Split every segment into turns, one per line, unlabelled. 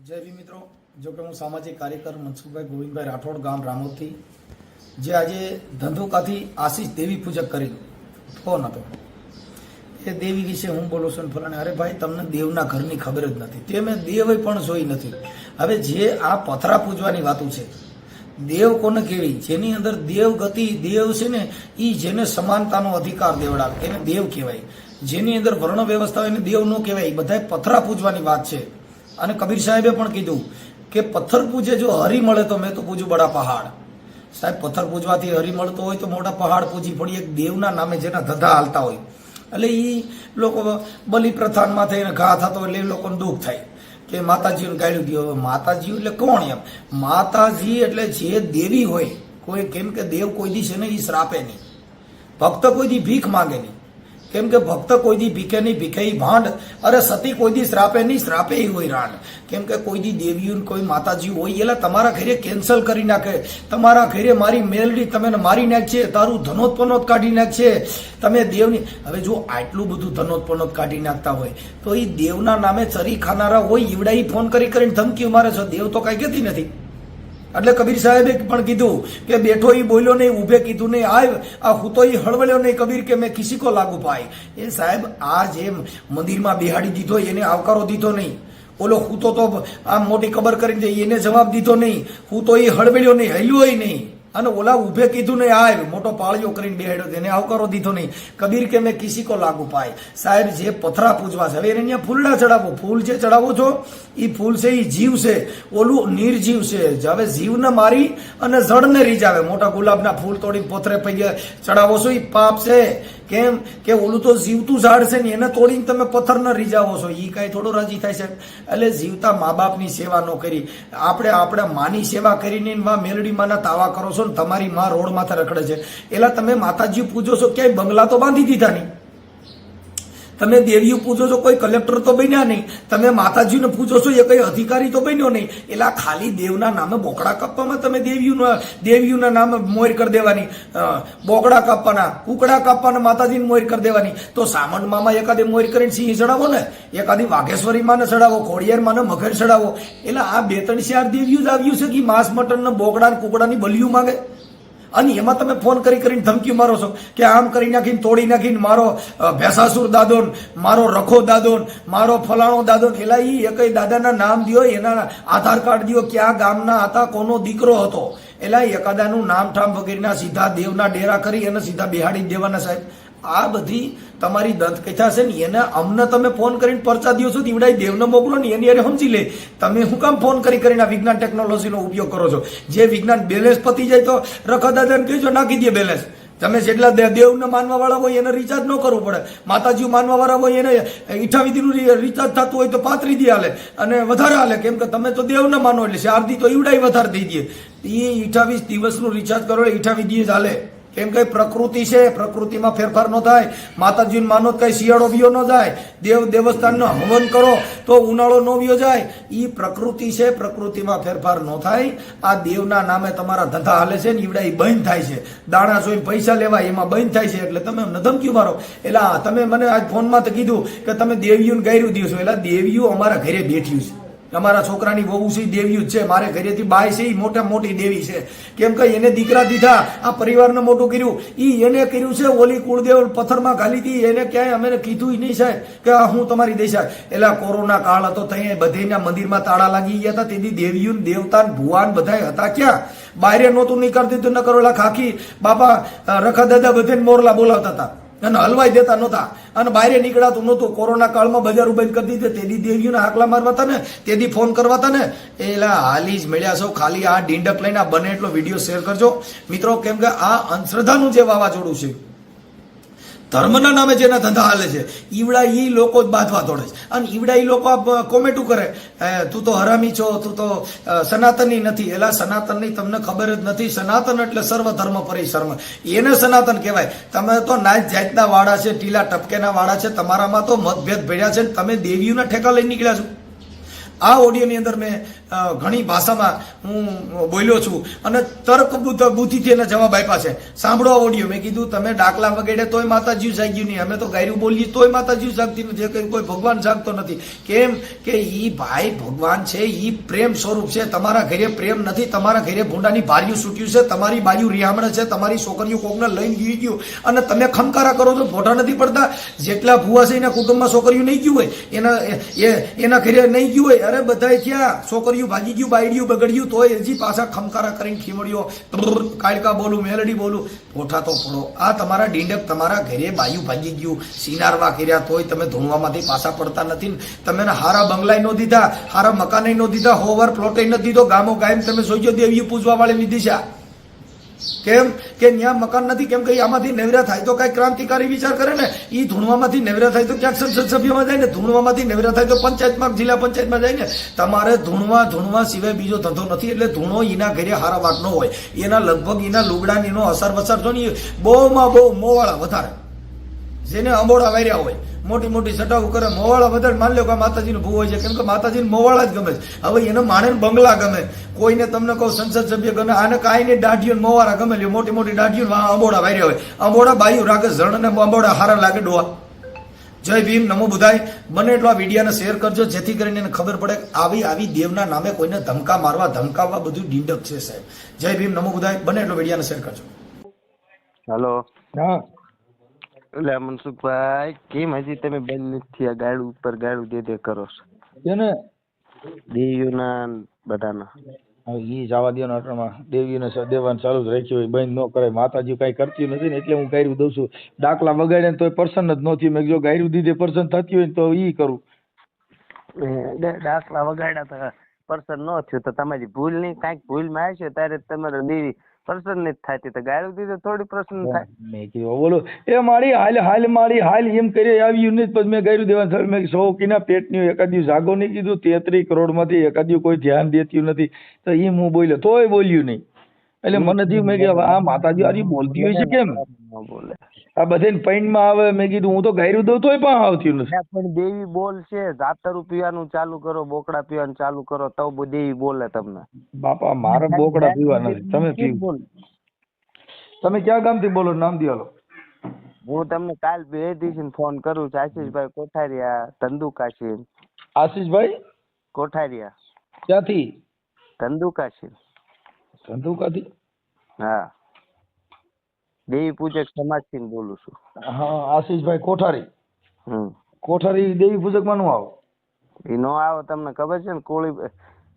જય ભીમ મિત્રો, જો કે હું સામાજિક કાર્યકર મનસુખભાઈ ગોવિંદભાઈ રાઠોડ, ગામ રામોદથી, જે આજે ધંધુકાથી આશીષ દેવી પૂજક કરી ફોન હતો. એ દેવી વિશે હું બોલું છું ફલાણે. અરે ભાઈ, તમને દેવના ઘરની ખબર જ નથી, તે મેં દેવ પણ જોઈ નથી. હવે જે આ પથરા પૂજવાની વાતું છે, દેવ કોને કહેવાય? જેની અંદર દેવ ગતિ, દેવ છે ને, એ જેને સમાનતાનો અધિકાર દેવડાવે એને દેવ કહેવાય. જેની અંદર વર્ણ વ્યવસ્થા એને દેવ ન કહેવાય. બધા પથરા પૂજવાની વાત છે. અને કબીર સાહેબે પણ કીધું કે પથ્થર પૂજે જો હરી મળે તો મેં તો પૂજું બડા પહાડ. સાહેબ, પથ્થર પૂજવાથી હરી મળતો હોય તો મોટા પહાડ પૂજી પડી. એક દેવના નામે જેના ધંધા હાલતા હોય, એટલે એ લોકો બલિ પ્રથાનમાં થઈને ઘા થતો એટલે એ લોકોને દુઃખ થાય કે માતાજીને ગાળ્યું દો. માતાજી એટલે કોણ? એમ માતાજી એટલે જે દેવી હોય કોઈ, કેમ કે દેવ કોઈ દી છે ને એ શ્રાપે નહીં, ભક્ત કોઈ દી ભીખ માંગે નહીં. કેમ કે ભક્ત કોઈ દી ભીખે નહીં, ભીખે ભાંડ. અરે સતી કોઈ દી શ્રાપે નહીં, શ્રાપે હોય રાંડ. કેમ કે કોઈ દી દેવીઓ કોઈ માતાજી હોય એટલે તમારા ઘરે કેન્સલ કરી નાખે. તમારા ઘરે મારી મેલડી તમે મારી નાખશે, તારું ધનોત્પનોત કાઢી નાખશે. તમે દેવની, હવે જો આટલું બધું ધનોત્પનોત કાઢી નાખતા હોય તો એ દેવના નામે ચરી ખાનારા હોય ઈવડા ફોન કરીને ધમકીઓ મારે છે. દેવ તો કઈ કહેતી નથી. એટલે કબીર સાહેબે પણ કીધું કે બેઠો ઈ બોલ્યો નહીં, ઉભે કીધું નહીં, આ હું તો ઈ હળવળ્યો નહીં કબીર કે મેં કિસી કો લાગુ પાય. એ સાહેબ, આ જે મંદિરમાં બેહાડી દીધો એને આવકારો દીધો નહીં. ઓલો હું તો આમ મોટી કબર કરીને જઈ એને જવાબ દીધો નહીં. હું તો ઈ હળવળ્યો નહીં, હલ્યો નહીં. અને ઓલા ઉભે કીધું નહીં, આ મોટો પાળિયો કરીને બેહાડ્યો તેને આવકારો દીધો નહીં. કબીર કે મેં કિસી કો લાગુ પાય. સાહેબ, જે પથરા પૂજવા છે, હવે એને અહીંયા ફૂલડા ચડાવો. ફૂલ જે ચડાવો છો એ ફૂલ છે એ જીવ છે, ઓલું નિર્જીવ છે. હવે જીવને મારી અને જળને રીઝાવે. મોટા ગુલાબના ફૂલ તોડી પોથરે પૈયે ચડાવો છો એ પાપ છે. કેમ કે ઓલું તો જીવતું ઝાડ છે ને એને તોડીને તમે પથ્થરને રીઝાવો છો, એ કાંઈ થોડું રાજી થાય છે? એટલે જીવતા મા બાપની સેવા ન કરી, આપણે માની સેવા કરીને મેલડી માના તાવા કરો છો ને તમારી માં રોડ માથે રખડે છે. એટલે તમે માતાજી પૂજો છો, ક્યાંય બંગલા તો બાંધી દીધા નહીં. તમે દેવીઓ પૂજો છો, કોઈ કલેક્ટર તો બન્યા નહીં. તમે માતાજીને પૂજો છો, એ કઈ અધિકારી તો બન્યો નહીં. એટલે ખાલી દેવના નામે બોકડા કાપવામાં તમે દેવીઓના નામે મોર કરી દેવાની. બોકડા કાપવાના, કુકડા કાપવાના, માતાજીને મોર કરી દેવાની. તો સામંડ મામા એકાદે મોર કરીને સિંહ ચડાવો ને, એકાદી વાઘેશ્વરી માને ચડાવો, ખોડિયાર માને મગર ચડાવો. એટલે આ 2-3 દેવીઓ જ આવ્યું છે કે માંસ મટન ને બોકડા ને કુકડાની બલિયું માંગે. અને એમાં તમે ફોન કરીને ધમકી મારો છો કે આમ કરી નાખીને તોડી નાખીને મારો ભેસાસુર દાદોન, મારો રખો દાદોન, મારો ફલાણો દાદોન. એલા એ એકઈ દાદાના નામ દો, એના આધાર કાર્ડ દો, ક્યાં ગામના હતા, કોનો દીકરો હતો. એલા એકાદાનું નામ ઠામ વગેરેના સીધા દેવના ડેરા કરી અને સીધા બેહાડી દેવાના. સાહેબ, આ બધી તમારી દંત કથા છે ને, એને અમને તમે ફોન કરીને પરચા દો છો, ઈવડાઈ દેવને મોકલો ને એની અરે સમજી લે. તમે શું કામ ફોન કરીને આ વિજ્ઞાન ટેકનોલોજીનો ઉપયોગ કરો છો? જે વિજ્ઞાન બેલેન્સ પતી જાય તો રખા દાદાને કહેજો નાખી દે બેલેન્સ. તમે જેટલા દેવને માનવા વાળા હોય એને રિચાર્જ ન કરવું પડે. માતાજી માનવા વાળા હોય એને 28 નું રિચાર્જ થતું હોય તો 35 દી હાલે અને વધારે હાલે. કેમ કે તમે તો દેવને માનો એટલે 4 દી તો ઈવડાઈ વધારે દઈ દે. એ 28 દિવસનું રિચાર્જ કરો એટલે 28 દી જ હાલે. કેમ કે પ્રકૃતિ છે, પ્રકૃતિમાં ફેરફાર ન થાય. માતાજીને માનો કઈ શિયાળો વિયો ન જાય. દેવસ્થાનનો હવન કરો તો ઉનાળો ન વિયો જાય. એ પ્રકૃતિ છે, પ્રકૃતિમાં ફેરફાર ન થાય. આ દેવના નામે તમારા ધંધા હાલે છે ને ઈવડા એ બંધ થાય છે. દાણા જોઈને પૈસા લેવાય એમાં બંધ થાય છે. એટલે તમે અમને ધમકી મારો. એટલે તમે મને આજ ફોનમાં તો કીધું કે તમે દેવીઓને ગાયરું દો છો. એટલે દેવીઓ અમારા ઘરે બેઠ્યું છે. અમારા છોકરાની વહુ છે દેવી જ છે. મારે ઘરેથી બાય છે એ મોટી દેવી છે. કેમ કે એને દીકરા દીધા, આ પરિવારને મોટું કર્યું. એને કર્યું છે ઓલી કુળદેવ પથ્થરમાં ઘાલી હતી. એને ક્યાંય અમે કીધું નહીં સાહેબ કે હું તમારી દેશા. એટલે કોરોના કાળ હતો, ત્યાં બધેના મંદિરમાં તાળા લાગી ગયા હતા. તેથી દેવીઓ, દેવતા, ભુવાન બધા હતા ક્યાં? બારે નહોતું નહીં કરતી તો ન કરો. ખાખી બાપા રખા દાદા બધે મોરલા બોલાવતા હતા અને હલવાઈ દેતા નહોતા અને બહાર નીકળાતું નહોતું. કોરોના કાળમાં બજાર બંધ કરી દીધી. તેદી દેવીઓને હાકલા મારવા હતા ને, તેદી ફોન કરવા હતા ને. એલા હાલી જ મળ્યા છો. ખાલી આ ડીંડક લઈને બને એટલો વિડીયો શેર કરજો મિત્રો. કેમ કે આ અંધશ્રદ્ધાનું જે વાવાઝોડું છે, ધર્મના નામે જેના ધંધા હાલે છે, ઈવડા ઈ લોકો જ બાંધવા દોડે છે. અને ઈવડા ઈ લોકો કોમેન્ટું કરે, તું તો હરામી છો, તું તો સનાતની નથી. એલા સનાતનની તમને ખબર જ નથી. સનાતન એટલે સર્વ ધર્મ પરિસર્મ, એને સનાતન કહેવાય. તમે તો નાચ જાતના વાળા છે, ટીલા ટપકેના વાળા છે. તમારામાં તો મતભેદ ભેળ્યા છે. તમે દેવીઓના ઠેકા લઈને નીકળ્યા છો. આ ઓડિયોની અંદર મેં ઘણી ભાષામાં હું બોલ્યો છું અને તર્ક બુદ્ધિથી એના જવાબ આપ્યા છે. સાંભળો આ ઓડિયો. મેં કીધું તમે ડાકલા વગેરે તોય માતાજી જાગ્યું નહીં, અમે તો ગાયરું બોલીએ તોય માતાજી જાગતી નથી, કોઈ ભગવાન જાગતો નથી. કેમ કે ઈ ભાઈ ભગવાન છે, ઈ પ્રેમ સ્વરૂપ છે. તમારા ઘરે પ્રેમ નથી, તમારા ઘરે ભૂંડાની ભાર્યું છૂટ્યું છે, તમારી બાજુ રિયામણ છે, તમારી છોકરીઓ કોકને લઈને ગઈ ગયું અને તમે ખમકારા કરો છો, ફોટા નથી પડતા. જેટલા ભૂવા છે એના કુટુંબમાં છોકરીઓ નહીં ગયું હોય, એના ઘરે નહીં ગયું હોય, અરે બધાય થયા, છોકરીઓ ભાગી ગયું, બાયડિયું બગડ્યું, તોય હજી પાછા ખમકારા કરીને ખીમડીઓ કાળકા બોલું, મેલડી બોલું, પોઠા તો પડો. આ તમારા ડીંડક તમારા ઘરે બાયું ભાગી ગયું, સિનારવા કર્યા, તોય તમે ધૂણવામાંથી પાછા પડતા નથી. તમે હારા બંગલાય નો દીધા, હારા મકાને નો દીધા, હોવર પ્લોટે નથી દીધો. ગામો ગાયમ તમે જોઈજો દેવીઓ પૂજવા વાળી દિશા. કેમ કે ત્યાં મકાન નથી, કેમ કે આમાંથી નેવરા થાય તો કઈ ક્રાંતિકારી વિચાર કરે ને. એ ધૂણવામાંથી નેવરા થાય તો ક્યાંક સંસદ સભ્યમાં જાય ને, ધૂણવામાંથી નેવરા થાય તો પંચાયતમાં, જિલ્લા પંચાયતમાં જાય ને. તમારે ધૂણવા સિવાય બીજો ધંધો નથી. એટલે ધૂણો એના ઘરે હારા વાત ન હોય, એના લગભગ એના લુગડા એનો અસર વસર જો ને બહુમાં બહુ મોવાળા વધારે, જેને અંબોડા વાર્યા હોય, મોટી મોટી સટાવું કરે, મોવાળા વધારે. માની લો કે માતાજીનું ભૂ હોય છે, કેમ કે માતાજીને મોવાળા જ ગમે છે. હવે એને માણે બંગલા ગમે, કોઈને તમને કહું સંસદ સભ્ય ગમે, આને કાંઈ ને દાઢીઓ મોવાળા ગમે લ્યો, મોટી મોટી દાઢીઓ અંબોડા વાર્યા હોય. અંબોડા બાયું રાખે, ઝરણ ને અંબોડા હારા લાગે ડોવા. જય ભીમ, નમો બુધાય. બને એટલો આ વિડીયોને શેર કરજો, જેથી કરીને એને ખબર પડે કે આવી દેવના નામે કોઈને ધમકા મારવા, ધમકાવવા બધું ડીંડક છે સાહેબ. જય ભીમ, નમો બુધાય. બને એટલો વિડીયોને શેર કરજો.
હેલો.
હા
એટલે મનસુખભાઈ, કેમ હજી તમે બંધ નથી થયા? ગાડું ઉપર ગાડું દે કરો છો
તેને
દેવીઓના બધાના.
હવે ઈ જવા દો ને, આટલામાં દેવીને દેવાનું ચાલુ જ રાખ્યું હોય, બંધ ન કરે. માતાજી કઈ કરતી નથી ને એટલે હું ગાયરું દઉં છું. ડાકલા વગાડે ને તોય પર્સન જ ન થયું. મેં જો ગાયરું દીધે પર્સન થતી હોય ને તો ઈ કરું.
દાખલા વગાડ્યા તો પર્સન ન થયું તો તમારી ભૂલ નહીં, કાંઈક ભૂલ માં આવશે ત્યારે તમારે દેવી પર્સન નથી થતી, તો ગાળું દીધે થોડી પર્સન થાય.
મેં કીધું બોલો એ મારી હાલ મારી હાલ એમ કરી આવ્યું નહીં. પછી મેં ગાયરું દેવાનું મેં સૌકીના પેટની એકાદ્યું જાગો નહીં કીધું. 33 કરોડમાંથી એકાદ્યું કોઈ ધ્યાન દેતું નથી, તો એમ હું બોલ્યો તોય બોલ્યું નહીં. એટલે મને થયું મેં કીધું આ માતાજી આજે બોલતી હોય છે કેમ
બોલે
આ બધાને પૈણમાં આવે. મેં કીધું હું તો ગાયરું દઉં તોય પણ આવતી નથી.
પણ દેવી બોલ છે, જાતરું પીવાનું ચાલુ કરો, બોકડા પીવાનું ચાલુ કરો તો દેવી બોલે તમને.
બાપા મારે બોકડા પીવા નથી, તમે પીવો. તમે ક્યાં ગામથી બોલો? નામ દિયાલો.
હું તમને કાલ બે દિવસ ફોન કરું છું. આશીષભાઈ કોઠારિયા, ધંધુકાશી.
આશીષભાઈ
કોઠારિયા
ક્યાંથી?
ધંધુકાશી.
ધંધુકાથી?
હા, દેવી પૂજક સમાજ થી બોલું છું.
હા, આશીષભાઈ કોઠારી. કોઠારી દેવી પૂજક માં નું આવો?
એ નો આવો, તમને ખબર છે ને,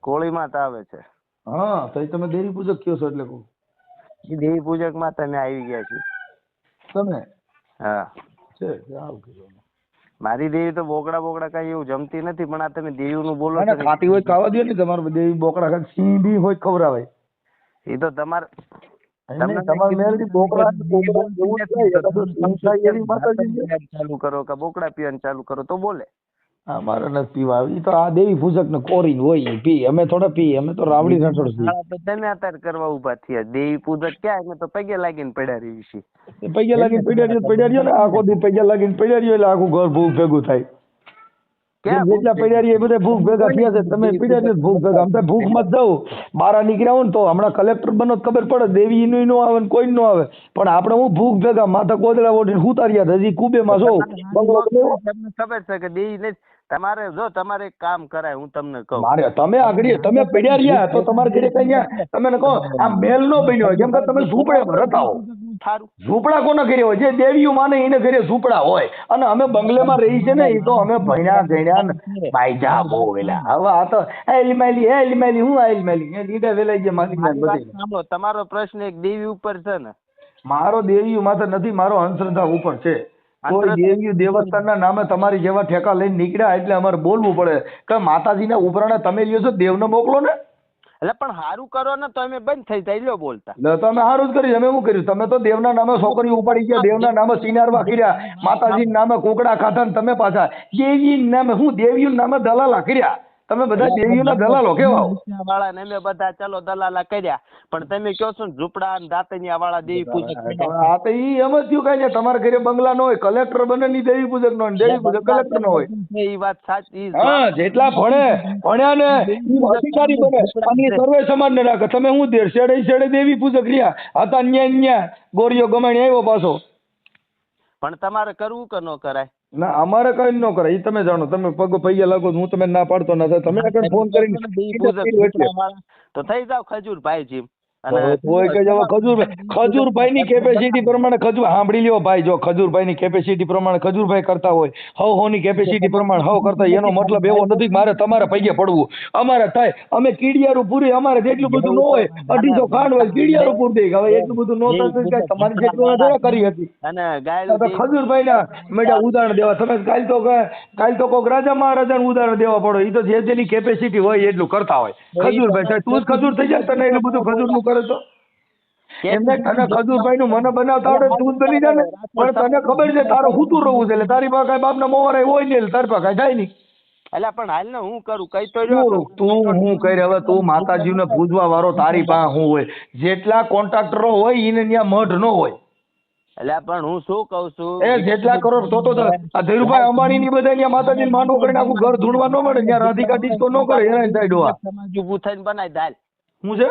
કોળીમાં જ આવે છે.
હા, તો તમે દેવી પૂજક કયો છો એટલે કહું.
એ દેવી પૂજક માં તમે આવી ગયા છો
તમે?
હા
છે આવું કીધું.
મારી દેવી તો બોકડા કઈ એવું જમતી નથી, પણ આ તમે દેવી નું બોલો છો.
ખાટી હોય ખાવા દો ને, તમારે દેવી બોકડા ખાય, સિંહ બી હોય ખવડાવે.
એ તો તમારે ચાલુ કરો કે બોકડા પીવાનું ચાલુ કરો તો બોલે.
મારે નથી પીવા. એ તો આ દેવી પૂજક ને કોરી હોય પી, અમે થોડા પી, અમે તો રાવડી રસોડ છીએ.
તમે અત્યારે કરવા ઉભા થયા. દેવી પૂજક ક્યાં? અમે તો પગે લાગીને પડ્યા રહી છીએ.
પગે લાગીને પડ્યા રહ્યો ને આખો દી પગે લાગીને પડ્યા રહ્યો એટલે આખું ઘર ભૂખ ભેગું થાય. જેટલા પડ્યા રહ્યા એ બધા ભૂખ ભેગા થયા છે. તમે પડ્યા છો ભૂખ ભેગા. અમે ભૂખ માં જાઉં બહાર નીકળ્યા હોય ને તો હમણાં કલેક્ટર બનો ખબર પડે, દેવી નું નો આવે ને કોઈ નો આવે, પણ આપણે હું ભૂખ ભેગા માથા કોદડા ઓઢીને ઉતાર્યા હજી કુબે માં જો.
તમને ખબર છે કે દેવી નથી. તમારે જો તમારે એક કામ કરાય, હું તમને કહું.
મારે તમે આગળ તમે પડ્યા રહ્યા તો તમારે ઘરે કઈ ગયા તમે કહો આ મેલ નો બન્યો, કેમ કે તમે ઝૂંપડે ભરતા હો. ઝૂંપડા કોના ઘરે હોય? જે દેવીઓ માને એને ઘરે ઝૂંપડા હોય. અને અમે બંગલેમાં રહી છે ને એ તો અમે ભણ્યા ગણ્યા બાઈજા બહુ વેલા. હવે આ તો એલમાલી હું એલમાલી લીડા વેલાઈ ગયા માલિક.
તમારો પ્રશ્ન એક દેવી ઉપર છે ને?
મારો દેવીઓ માથે નથી, મારો અંધશ્રદ્ધા ઉપર છે. કોઈ દેવી દેવસ્થાનના નામે તમારી જેવા ઠેકા લઈને નીકળ્યા એટલે અમારે બોલવું પડે કે માતાજીના ઉપરાણે તમે લ્યો છો, દેવને મોકલો ને.
એટલે પણ સારું કરો ને તો અમે બંધ થઈ જાય બોલતા.
તમે સારું જ કર્યું. અમે શું કર્યું? તમે તો દેવના નામે છોકરી ઉપાડી ગયા, દેવના નામે સિનારવા કર્યા, માતાજીના નામે કોકડા ખાધા ને તમે પાછા દેવી નામે હું દેવીના નામે દલાલા કર્યા. તમે બધા દેવીઓના દલાલો કેવા હો?
વાળા ને અમે બધા ચલો દલાલા કર્યા, પણ તમે કહો છો ને ઝૂંપડા અને દાતણિયા વાળા દેવી પૂજક
આ તો ઈ એમ જ થયું કઈ તમારા ઘરે બંગલા ન હોય, કલેક્ટર બને ની દેવી પૂજક નો હોય, દેવી પૂજક કલેક્ટર નો હોય.
એ વાત સાચી.
હા, જેટલા ભણ્યા ને ઈ અધિકારી બને અને ઈ સર્વે સમાજ ને રાખે. તમે હું શેડે દેવી પૂજક રહ્યા હતા, ન્યા ગોરીઓ ગમાણી આવ્યો પાછો.
પણ તમારે કરવું કે ન કરાય?
ના, અમારે કઈ ન કરે, ઈ તમે જાણો. તમે પગ પૈયા લાગો, હું તમે ના પાડતો ના. તમે આગળ ફોન કરીને
તો થઈ જાવ ખજૂરભાઈ જીમ.
ખજૂરભાઈ ની કેપેસિટી પ્રમાણે સાંભળી લ્યો ભાઈ, જો ખજૂરભાઈ ની કેપેસિટી પ્રમાણે ખજૂરભાઈ કરતા હોય, હવ ની કેપેસિટી પ્રમાણે હવ કરતા, એનો મતલબ એવો નથી કે મારે તમારે પૈયે પડવું. અમારે થાય, અમે કીડિયારું પૂરી, અમારે જેટલું બધું ન હોય 250 ખાંડ હોય કીડિયારું પૂર દે. હવે એટલું બધું ન થતું, તમારી જેટલું કરી હતી.
અને ગાયડું
ખજૂરભાઈ ના મેળા ઉદાહરણ દેવા. તમે કાલ તો કોઈક રાજા મહારાજા ઉદાહરણ દેવા પડો. એ તો જેની કેપેસિટી હોય એટલું કરતા હોય. ખજૂરભાઈ તું જ ખજૂર થઈ જાય, તને એટલું બધું ખજૂર નું કરે તો એમને તને ખજૂરભાઈ નું મને બનાવતા આવડે, તું જ બની જાય ને. પણ તને ખબર છે તારે હુતું રહેવું છે, એટલે તારી પાસે કઈ બાપના મોવારા હોય નહીં, એટલે તારી પાસે કઈ થાય નહીં.
એટલે પણ હાલ ને હું કરું કઈ તો
તું હું કરી, હવે તું માતાજીને પૂજવા વાળો તારી પાસે હું હોય, જેટલા કોન્ટ્રાક્ટરો હોય એને ત્યાં મઢ ન હોય.
એટલે પણ હું શું કઉ છું,
એ જેટલા કરોડ તો આ ધીરુભાઈ અંબાણી ની બધા ત્યાં માતાજી માંડવો કરીને આખું ઘર ધૂણવા ન મળે, ત્યાં રાધિકા ડિસ્કો ન કરે, હેરાન થાય ડોહા.
સમાજ ઉભું થઈને બનાવી દાલ
હું છે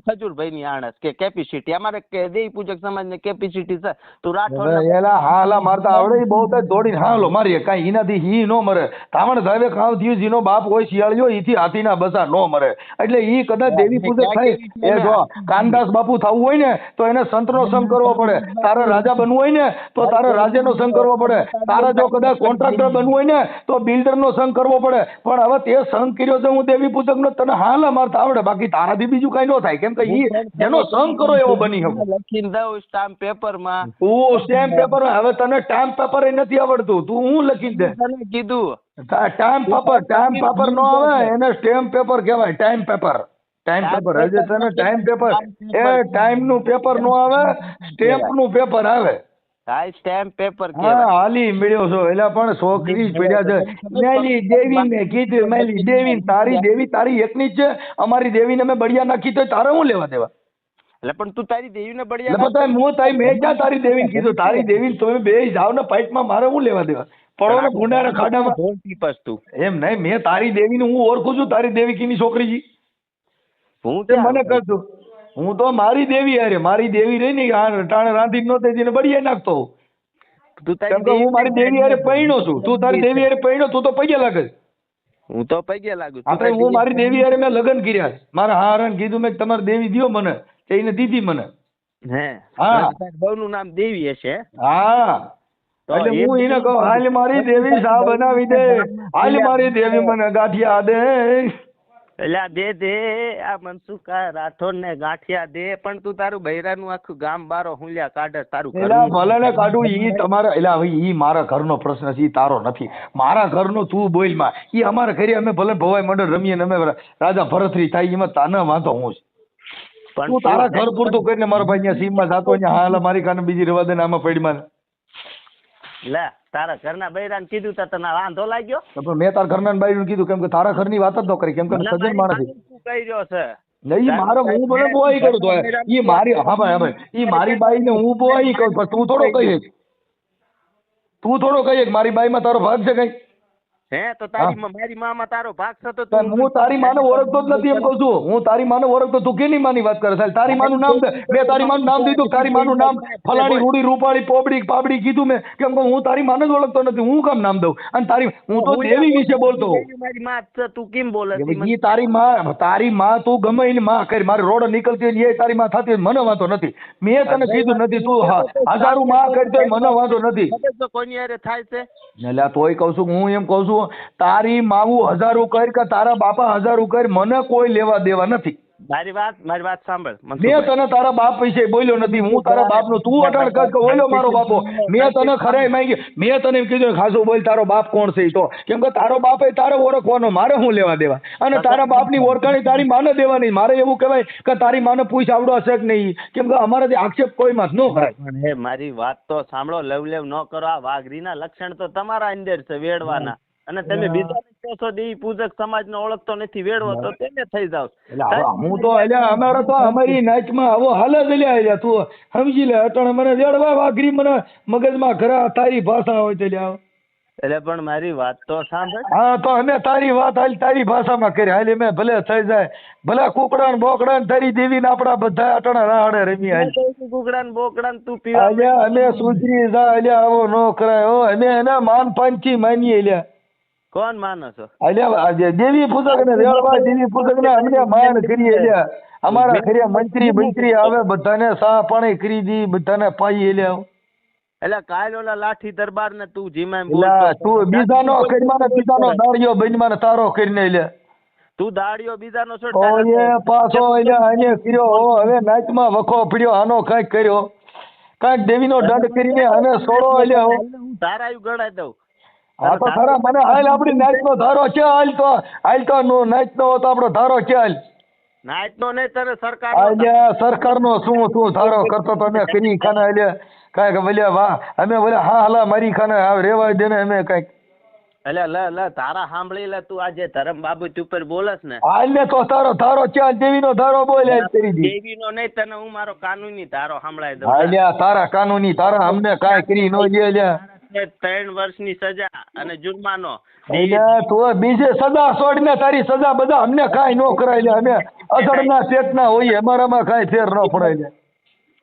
ખજૂરભાઈ ની આણસ કે કેપેસિટી અમારે દેવી પૂજક સમાજ ની કેપેસિટી છે. તું રાઠોડ
એલા હાલા મારતા આવડે, બહુ દોડીને હાલો મારીએ, કઈ એનાથી હી નો મરે. ધામણ ધાવે ખાવ થયું, જેનો બાપ હોય શિયાળીઓ ઈથી હાથીના બસા નો મરે. એટલે ઈ કદાચ દેવી પૂજક થાય. એ જો કાનદાસ બાપુ થવું હોય ને તો એને સંતનો સંગ કરવો પડે. તારે રાજા બનવું હોય ને તો તારે રાજાનો સંગ કરવો પડે. તારે જો કદાચ કોન્ટ્રાક્ટર બનવું હોય ને તો બિલ્ડરનો સંગ કરવો પડે. પણ હવે તે સંગ કર્યો છે હું દેવી પૂજક નો, તને હાલા મારતા આવડે, બાકી તારાથી બીજું કઈ ન થાય. કેમ કે ઈ જેનો સંગ કરો એવો બની શકો.
લખીને દઉં સ્ટામ્પ પેપર માં.
તું સ્ટેમ્પ પેપર, હવે તને સ્ટામ્પ પેપર નથી આવડતું, તું હું લખી દે.
કીધું
સ્ટામ્પ પેપર નો આવે, એને સ્ટેમ્પ પેપર કહેવાય. ટાઈમ પેપર હજે તને ટાઈમ પેપર, એ ટાઈમ નું પેપર નો આવે, સ્ટેમ્પ નું પેપર આવે.
હા, સ્ટેમ્પ પેપર
હા, હાલી મળ્યો છો. એટલે પણ છોકરી જ પડ્યા છે. મેલી દેવી ને કીધું, મેલી દેવી, તારી દેવી તારી એકની જ છે. અમારી દેવીને મેં બળિયા નાખી તો તારે હું લેવા દેવા?
એટલે પણ તું તારી દેવીને
એટલે
બળિયા
બધા હું તારી મેં ક્યાં તારી દેવીને કીધું? તારી દેવીને તમે બે જાવ ને ફાઇટમાં, મારે હું લેવા દેવા? પડો ને ગુંડાના ખાડામાં.
તું
એમ નહીં, મેં તારી દેવીને હું ઓળખું છું. તારી દેવી કીની છોકરી જી
હું
મને કરતું. હું તો મારી દેવી અરે મારી દેવી રહી ને ટાણે રાંધી નો તેને બળીએ નાખતો. કેમ કે હું મારી દેવી અરે પૈણો છું, તું તારી દેવી અરે પૈણો, તું તો પૈયા લાગે.
હું તો પૈયા લાગુ.
આપણે હું મારી દેવી અરે મેં લગ્ન કર્યા, મારા હારણ કીધું મેં તમારી દેવી દ્યો મને, એને દીધી મને.
હા, બહુનું નામ દેવી હશે.
હા, એટલે હું એને કહું, હાલ મારી દેવી શા બનાવી દે, હાલ મારી દેવી મને ગાંઠિયા દે.
એટલે દે આ મનસુખા રાઠોડ ને ગાંઠિયા દે. પણ તું તારું બૈરાનું આખું ગામ બારો હુલ્યા કાઢે તારું.
ભલે ને કાઢું, ઈ તમારે એટલે ઈ મારા ઘરનો પ્રશ્ન છે, ઈ તારો નથી. મારા ઘરનો તું બોલ માં, ઈ અમારા ઘરે અમે ભલે ભવાઈ મંડળ રમીએ ને અમે રાજા ભરતરી થાય, એમાં તાને વાંધો હું છે. તું તારા ઘર પૂરતું કરીને મારો ભાઈ અહીંયા સીમમાં જાતો અહીંયા હાલ મારી કાને બીજી રવા દે ને આમાં પડીમાં.
લે તારા ઘરના બૈરાને કીધું તો તને વાંધો લાગ્યો?
પણ મેં તારા ઘરના બાઈને કીધું, કેમ કે તારા ઘરની વાત જ ન કરી, કેમ કે સજ્જન માણસ
કહી રહ્યો છે.
નહીં મારે હું ભલે બોવાઈ કરું તો ઈ મારી, હા ભાઈ ઈ મારી બાઈ ને હું બોવાઈ કરું, પણ તું થોડો કહીએ મારી બાઈ માં તારો ભાગ છે કઈ?
હે તો તારી મારી મામાં તારો ભાગ છે તો
હું તારી માને ઓળખતો જ નથી એમ કહું છું. હું તારી માને ઓળખતો, તું કેની માની વાત કરે? તારી માનું નામ દે, મેં તારી માનું નામ દીધું, તારી માનું નામ ફલાણી રૂડી રૂપાળી પોબડી પાબડી કીધું મેં, કેમ કે હું તારી માને જ ઓળખતો નથી, હું કામ નામ દઉં? અને તારી હું તો દેવી વિશે બોલતો.
મારી માં છે, તું કેમ બોલે?
ઈ તારી માં તું ગમે એની માં કરી, મારી રોડ નીકળતી હોય એ તારી માં થતી હોય, મને વાંધો નથી. મેં તને કીધું નથી, તું હજારો માં કરતો હોય, મને વાંધો નથી.
કોની હારે થાય છે?
એટલે તોય કહું છું, હું એમ કહું છું, તારી માવું હજારો કર કે તારા બાપા હજારો કર, મને કોઈ લેવા દેવા નથી.
મારી વાત સાંભળ.
મેં તને તારા બાપ વિશે બોલ્યો નથી. હું તારા બાપ નું તું અટાણ કર કે ઓલો મારો બાપો. મેં તને ખરાઈ માંગી, મેં તને એમ કીધું ખાસું બોલ તારો બાપ કોણ છે તો, કેમ કે તારો બાપ એ તારે ઓળખવાનો, મારે હું લેવા દેવા? અને તારા બાપ ની ઓળખાણી તારી માને દેવાની. મારે એવું કહેવાય કે તારી માને પૂછ આવડો હશે કે નહીં, કેમ કે અમારાથી આક્ષેપ કોઈ માં ન કરાય.
મારી વાત તો સાંભળો, લવ ન કરો. આ વાઘરીના લક્ષણ તો તમારા અંદર છે વેડવાના, અને તમે બીજાને ઓળખતો છો દેવી પૂજક સમાજને ઓળખતો નથી વેડવો તો તેને થઈ જાવ.
એટલે હવે હું તો અલ્યા અમારે તો અમારી નાચમાં આવો હાલ જ અલ્યા અલ્યા તું સમજી લે અટણ મને વેડવા વાઘરી મને મગજમાં ઘરા તારી ભાષા હોય તો લ્યા
એટલે પણ મારી વાત તો સાંભળ.
હા તો અમે તારી વાત હાલ તારી ભાષામાં કરી હાલ મેં ભલે થઈ જાય ભલે કુકડા ને બોકડા ને તારી દેવી ને આપડા બધા અટણા રાહડે રમી હાલ
કુકડા ને બોકડા ને તું પીવા
અલ્યા અમે સુધરી જા અલ્યા આવો નો કરાય હો અમે એના માન પાંચી માનીએ અલ્યા.
કોણ માનો છો?
અલ્યા દેવી પૂજક ને વેળવા દેવી પૂજક ને અમને માન કરીએ અલ્યા અમારા ઘરે મંત્રી આવે બધાને સા પાણી કરી દી બધાને પાઈ અલ્યા.
એટલે કાલ ઓલા લાઠી દરબાર ને તું જીમાં
તું બીજાનો કરીમાં બીજાનો દાડિયો બનીમાં તારો કરીને લે
તું દાડિયો બીજાનો છો
ઓય પાછો આને કર્યો હવે નાચમાં વખો પડ્યો આનો કાંઈક કર્યો કાંઈક દેવીનો દંડ કરીને આને છોડો એટલે
તારા ગણાય દઉં.
હા તો ખરા મને હાલ આપણી નાચનો ધારો છે હાલ તો નો નાચનો હતો આપણો ધારો છે હાલ
નાચનો નહીં તને સરકાર
સરકારનો શું ધારો કરતો તમે કરી ખાના એટલે કાંઈક બોલ્યા વાહ અમે બોલ્યા હા હાલા મારી ખાના રેવા દે ને અમે કાંઈક
એટલે લે તારા સાંભળી લે તું આજે ધરમ બાબત ઉપર બોલસ ને
હાલ ને તો તારો ધારો ચાલ દેવીનો ધારો બોલ કરી દી
દેવીનો નહીં તને હું મારો કાનૂની ધારો સંભળાઈ દઉં.
હાલ્યા તારા કાનૂની તારા અમને કાંઈ કરી નો દે લ્યા
3 વર્ષની સજા અને જુર્માનો.
તું બીજે સજા છોડ ને તારી સજા બધા અમને કાંઈ નો કરાય લે અમે અસડના પેટના હોઈએ અમારામાં કાંઈ ફેર ન પડે લે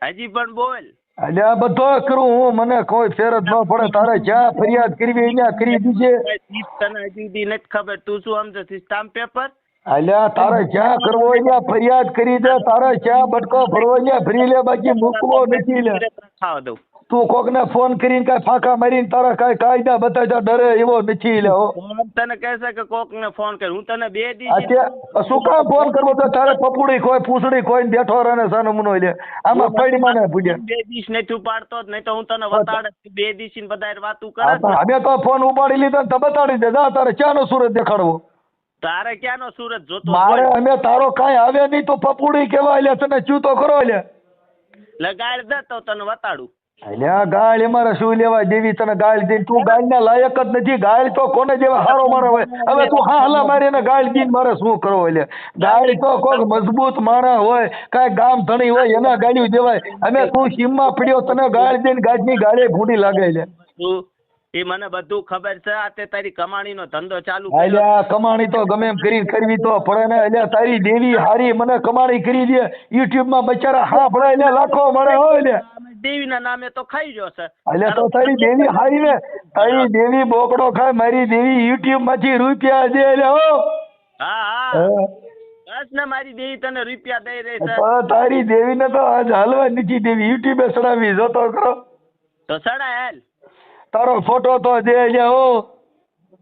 હજી પણ બોલ.
અલ્યા બધો કરું હું મને કોઈ ફેર જ ન પડે તારે જ્યાં ફરિયાદ કરવી અહીંયા કરી દીજે.
તને હજી નથી ખબર તું શું સમજે સ્ટામ્પ પેપર.
અલ્યા તારે જ્યાં કરવો અહીંયા ફરિયાદ કરી દે તારે જ્યાં બટકો ભરવો અહીંયા ભરી લે બાકી મૂકવો નથી લે.
ખાવા દઉં
તું કોક ને ફોન કરીને કઈ ફાંકા મારીને તારા કઈ કાયદા બતાવતા ડરે એવો નથી લે હો.
તને કહેશે કે કોક ને ફોન કર હું તને 2 દી
શું કામ ફોન કરવો તો તારે પપુડી કોઈ પૂછડી કોઈ બેઠો રહે સાનો મુનો લે આમાં પડી મને પૂજ્યા
2 દિવસ નથી ઉપાડતો જ નહીં તો હું તને વતાડે 2 દિવસ ની બધા વાતું કરે.
અમે તો ફોન ઉપાડી લીધો ને બતાડી દે જા તારે ક્યાંનો સુરત દેખાડવો
તારે ક્યાંનો સુરત જોતો
મારે અમે તારો કાંઈ આવે નહીં તો પપુડી કેવા લે તને ચૂતો કરો લે
લગાડ દે તો તને વતાડું.
અલ્યા ગાળ અમારે શું લેવા દેવી તને ગાળ દે તું ગાળ ના લાયક જ નથી ગાળ તો કોને જેવા હારો મારે હોય હવે તું હા હલા મારી એને ગાળ દઈને મારે શું કરવો એટલે ગાળ તો કોઈક મજબૂત માણસ હોય કાંઈ ગામ ધણી હોય એના ગાળ્યું દેવાય અમે તું સીમમાં પડ્યો તને ગાળ દઈને ગાજની ગાળે ભૂંડી લાગે લે
એ મને બધું ખબર છે આ તે તારી કમાણીનો ધંધો ચાલુ
અલ્યા કમાણી તો ગમે એમ કરી કરવી તો પડે ને અલ્યા તારી દેવી હારી મને કમાણી કરી દે યુટ્યુબ માં બચારા હા ભળે ને લાખો મળે હોય ને
દેવીના નામે તો ખાઈ ગયો છે.
અલ્યા તો તારી દેવી હારી ને તારી દેવી બોકડો ખાય મારી દેવી યુટ્યુબ માંથી રૂપિયા દે એટલે હો
હા બસ ને મારી દેવી તને રૂપિયા દઈ રહી છે.
તારી દેવી ને તો આજ હાલવા નથી દેવી યુટ્યુબે ચડાવી જોતો કરો
તો ચડાય હાલ
તારો ફોટો તો દે લે હો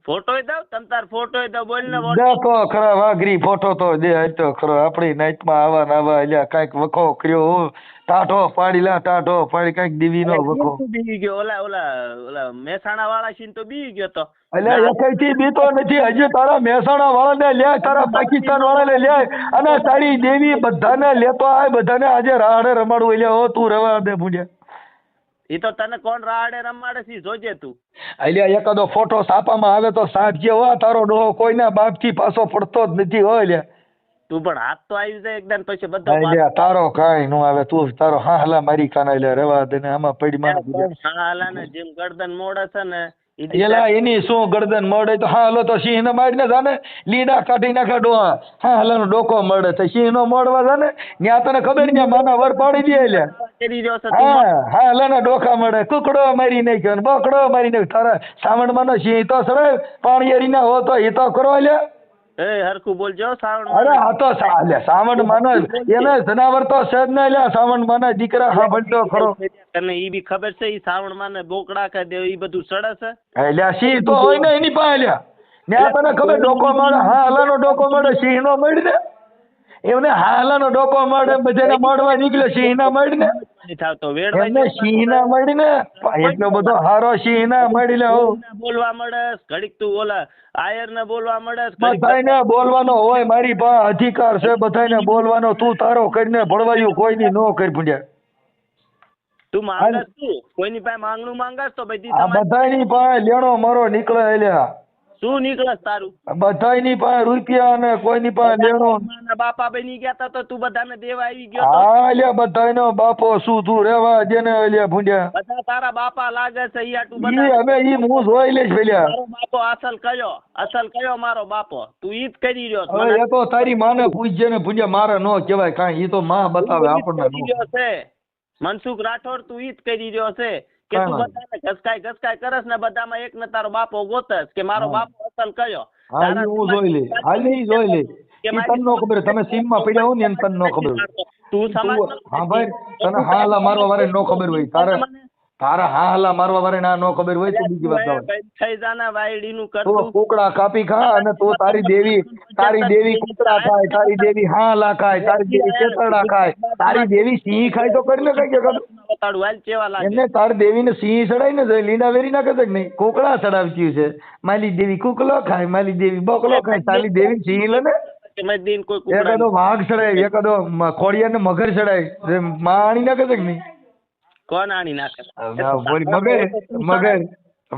ફોટો દઉં તમ તાર ફોટો દઉં બોલ ને
દેખો ખરા વાઘરી ફોટો તો દે તો ખરો આપણી નાઈટ માં આવા ને આવા એટલે કઈક વખો કર્યો ટાઢો પાડી લા ટાઢો પાડી કઈક દેવી નો વખો
બી ગયો ઓલા મહેસાણા વાળા છીન તો બી ગયો તો
એટલે એકઈ થી બીતો નથી હજી તારા મહેસાણા વાળા ને લે તારા પાકિસ્તાન વાળા ને લે અને તારી દેવી બધાને લેતો આય બધાને આજે રાહડે રમાડવું એટલે હો તું રવા દે ભૂલ્યા
એ તો તને કોણ રાહડે રમાડે છે જોજે તું
અલ્યા એકાદો ફોટો છાપામાં આવે તો સાચજે હો તારો ડોહો કોઈના બાપ થી પાછો પડતો જ નથી હો લ્યા
તું પણ હાથ તો આવી જાય એકદમ પછી બધો
અલ્યા તારો કાઈ નો આવે તું તારો હા હલા મારી કાના લે રેવા દે ને આમાં પડી માં
હા હલા ને જેમ ગરદન મોડે છે ને
એલા એની શું ગરદન મળે તો હા હલો તો સિંહ ને મારીને જાને લીડા કાઢી નાખે ડોહા હા હલાનો ડોકો મળે તો સિંહ નો મળવા જાને ત્યાં તને ખબર ને માના વર પાડી દે એટલે હા હલાના ડોકા મળે કુકડો મારી નાખ્યો ને બકડો મારી નાખ્યો તારા સાવણ માં નો સિંહ તો સડાય પાણીયારી ના હો તો એ તો કરો લે
એ હરખું બોલજો સાવણ
અરે હા તો સાવણ માનો એને જનાવર તો સજ ના લ્યા સાવણ માના દીકરા હા ભણતો ખરો
તને ઈ બી ખબર છે ઈ સાવણ માને બોકડા કે દે ઈ બધું સડે છે
અલ્યા સિંહ તો હોય ને એની પાસે લ્યા ત્યાં તને ખબર ડોકો મળે હા હલાનો ડોકો મળે સિંહ નો મળી ને એમને હા હલાનો ડોકો મળે બધાને મળવા નીકળે સિંહ ના મળી ને એમને સિંહ ના મળી ને એટલો બધો હારો સિંહ ના મળી લે
બોલવા મળે ઘડીક તું ઓલા આયર ને બોલવા મળે
બધાને બોલવાનો હોય મારી પાસે અધિકાર છે બધાને બોલવાનો તું તારો કરીને ભળવાયું કોઈની નો કરી ભૂંડ્યા
તું માંગસ તું કોઈની પાસે માંગણું માંગસ તો બધી
બધાની પાસે લેણો મારો નીકળે એલ્યા
શું નીકળે તારું?
બધાયની પાસે રૂપિયા અને કોઈની પાસે લેણો.
માના બાપા બની ગયા તા તો તું બધાને દેવા આવી ગયો તો?
હા અલ્યા બધાયનો બાપો શું તું રેવા જેને અલ્યા ભૂંડ્યા.
બધા તારા બાપા લાગે છે ઈ તું
ઈ
બધા
અમે ઈ હું જોઈ લઈશ પેલા.
મારો બાપો અસલ કયો મારો બાપો? તું ઈ જ કરી રહ્યો છે.
હવે એ તો તારી માને પૂછજે ને ભૂંડ્યા મારે નો કહેવાય કાંઈ. ઈ તો માં બતાવે આપણને
કરી
નો.
રહ્યો છે મનસુખ રાઠોડ, તું ઈ જ કરી રહ્યો છે કે તું
હા.
બધાને ઘસકાય કરસ ને બધામાં એક ને તારો બાપો ગોતસ કે મારો
હા.
બાપો અસલ કયો.
હા ઈ હું જોઈ લઈશ. હાલ ઈ જોઈ લઈશ. ઈ તને નો ખબર. તમે સીમમાં પડ્યા હો ને એને તને નો ખબર હોય.
તું સમાજ
હા ભાઈ તને હા હલા મારવા વારે નો ખબર હોય. તારા હા હલા મારવા વારે ના નો ખબર હોય તો બીજી વાત આવે.
થઈ જાના વાયડી નું
તું
કરતું
કુકડા કાપી ખા અને તું તારી દેવી કુકડા ખાય, તારી દેવી હાલા ખાય, તારી દેવી કેતરડા ખાય, તારી દેવી સિંહ ખાય તો કરી ને કઈ જગત.
બતાડું હાલ કેવા લાગે.
એમને તારી દેવીને સિંહ ચડાય ને લીંડા વેરી નાખે છે કે નહીં? કુકડા ચડાવતી છે. મારી દેવી કુકલો ખાય, મારી દેવી બકલો ખાય, તારી દેવી સિંહ લે ને.
કે મેં દિન કોઈ કુકડા
એકાદો વાઘ ચડાય, એકાદો ખોડિયા ને મગર ચડાય. માણી નાખે છે કે નહીં?
કોણ આણી નાખે?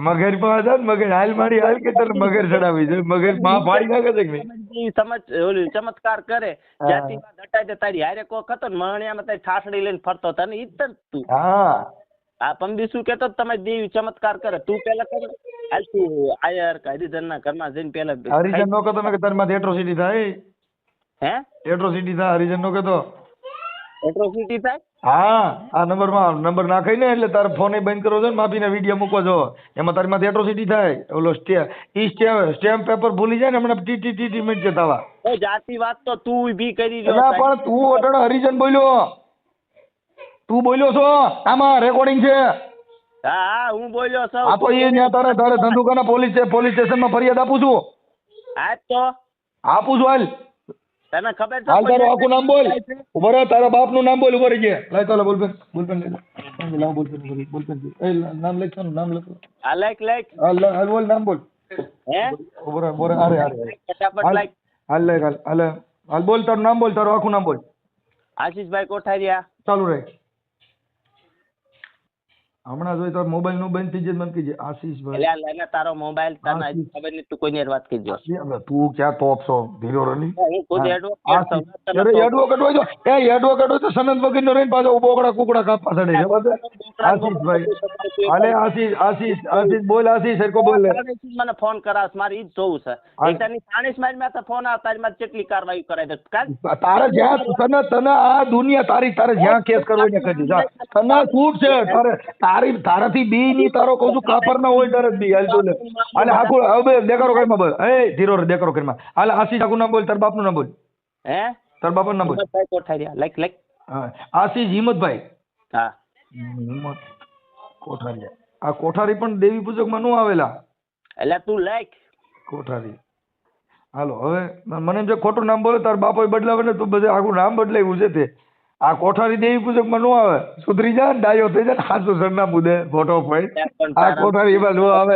મગર પાસે ને મગર હાલ મારી હાલ કે તને મગર ચડાવી છે. મગર માં પાડી નાખે છે કે નહીં?
સમજ ઓલું ચમત્કાર કરે જાતિ માં હટાય દે. તારી હારે કોક હતો ને મણિયામાં તારી ઠાસડી લઈને ફરતો તને ઈ જ તું.
હા
આ પંદી શું કેતો તમે દેવી ચમત્કાર કરે તું પેલા કર હાલ તું આયર હરિજન ના ઘરમાં જઈને પેલા
હરિજન નો કહેતો મેં કે તારી માથે એટ્રોસિટી થાય.
હે
એટ્રોસિટી થાય હરિજન નો કહેતો.
એટ્રોસિટી થાય?
હા આ નંબર નાખાય ને એટલે તારે ફોન બંધ કરવો છે ને માફીને વિડીયો મૂકો છો એમાં તારી માથે એટ્રોસિટી થાય. ઓલો સ્ટેમ્પ પેપર ભૂલી જાય ને હમણાં ટીટી મિનિટ જતા.
એ જાતિ વાત તો તું ઊભી કરી
ના
રહ્યો
પણ તું અટણ હરિજન બોલ્યો. તું બોલ્યો છો આમાં રેકોર્ડિંગ છે.
હા હા હું બોલ્યો છું.
આ તો એ ત્યાં તારે ધંધુકાના પોલીસ સ્ટેશનમાં ફરિયાદ આપું છું.
આજ તો
આપું છું હાલ.
તને ખબર છે
હાલ તારું આખું નામ બોલ. ઉભો રહે તારા બાપનું નામ બોલ. ઉભો રહી ગયા. લાય ચાલો બોલપેન લાવ બોલપેન નામ લખ નામ લખ.
આ લાઈક
હાલ બોલ નામ બોલ.
હે
ઉભો રહે અરે
ફટાફટ લાઈક
હાલ લે હાલ બોલ તારું નામ બોલ. તારું આખું નામ બોલ.
આશીષભાઈ કોઠારિયા.
ચાલુ રહે. હમણાં જોઈ તારો મોબાઈલ નું બંધ થઈ જાય મને કીજે આશીષભાઈ.
એટલે લઈને તારો મોબાઈલ તને હજી ખબર નહીં તું કોઈની હારે વાત કરજો.
તું ક્યાં ટોપ છો ધીરો રની.
હું ખુદ એડવોકેટ છું.
એડવોકેટ હોય તો એડવોકેટ હોય તો સનત વગર નો રહીને પાછો બોકડા કુકડા કાપવા ચડે છે. આશીષભાઈ હાલે આશીષ બોલ. આશીષ સરકો બોલ.
મને ફોન કરાસ મારે ઈ જ જોવું છે. એકની 40 માઇલ માં તો ફોન આવતા મારે કેટલી કાર્યવાહી કરાય દે કાલ.
તારે જ્યાં તને આ દુનિયા તારે જ્યાં કેસ કરવો ને કરી જા. તને છૂટ છે. તારાથી બી ની તારો કહું છું કાપર ના હોય તારે બી હાલ બોલે. હાલે આખું હવે દેખાડો કઈ માં બોલ. એ ધીરો રે દેખાડો કઈ માં. હાલે આશીષ આખું નામ બોલ. તાર બાપ નું નામ બોલ.
હે
તાર બાપ નું નામ બોલ.
કોઠારિયા લાઈક
હા આશીષ હિંમતભાઈ.
હા
હિંમત કોઠારિયા. આ કોઠારી પણ દેવી પૂજક માં નું આવેલા.
એટલે તું લાઈક
કોઠારી. હાલો હવે મને એમ છે ખોટું નામ બોલે તાર બાપો બદલાવે ને તું બધે આખું નામ બદલાવ્યું છે તે. આ કોઠારી દેવી પૂજક માં નો આવે. સુધરી જા ડાયો થઈ જાય હાચું સરનામું દે ફોટો પાઈ. આ કોઠારી એમાં નો આવે.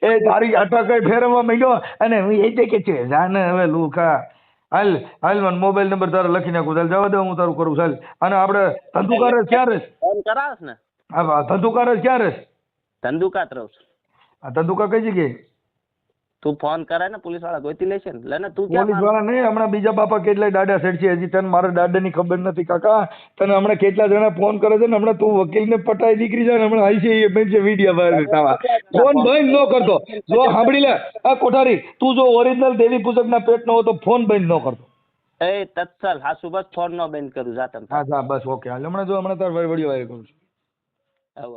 એ તારી અટક ફેરવવા માંડ્યો અને હું એ કે છે જાને હવે લુખા. હાલ મને મોબાઈલ નંબર તારે લખી નાખું. ચાલ જવા દે હું તારું કરું. ચાલ અને આપણે ધંધુકાર જ ક્યાં રહેશ?
ફોન કરાવસ ને.
હા ધંધુકાર જ ક્યાં રહેશ?
ધંધુકા જ રહું છું.
આ ધંધુકા કઈ જગ્યાએ?
તું ફોન કરે ને પોલીસ વાળા ગોતી લેશે ને. લે ને તું
પોલીસ વાળા નહીં હમણાં બીજા બાપા કેટલાય દાડા સેટ છે. હજી તને મારા દાદાની ખબર નથી કાકા. તને હમણાં કેટલા જણા ફોન કરે છે ને હમણાં તું વકીલને પટાઈ નીકળી જાય ને હમણાં આવી છે એ બનશે વિડીયો બહાર થવા. ફોન બંધ ન કરતો. જો સાંભળી લે આ કોઠારી તું જો ઓરિજિનલ દેવી પૂજક ના પેટ નો હોય તો ફોન બંધ ન કરતો.
એ તત્સલ હા સુબહ ફોન નો બંધ કરું જા તને.
હા બસ ઓકે. હાલ હમણાં તાર વિડીયો વાયરલ કરું છું.
આવ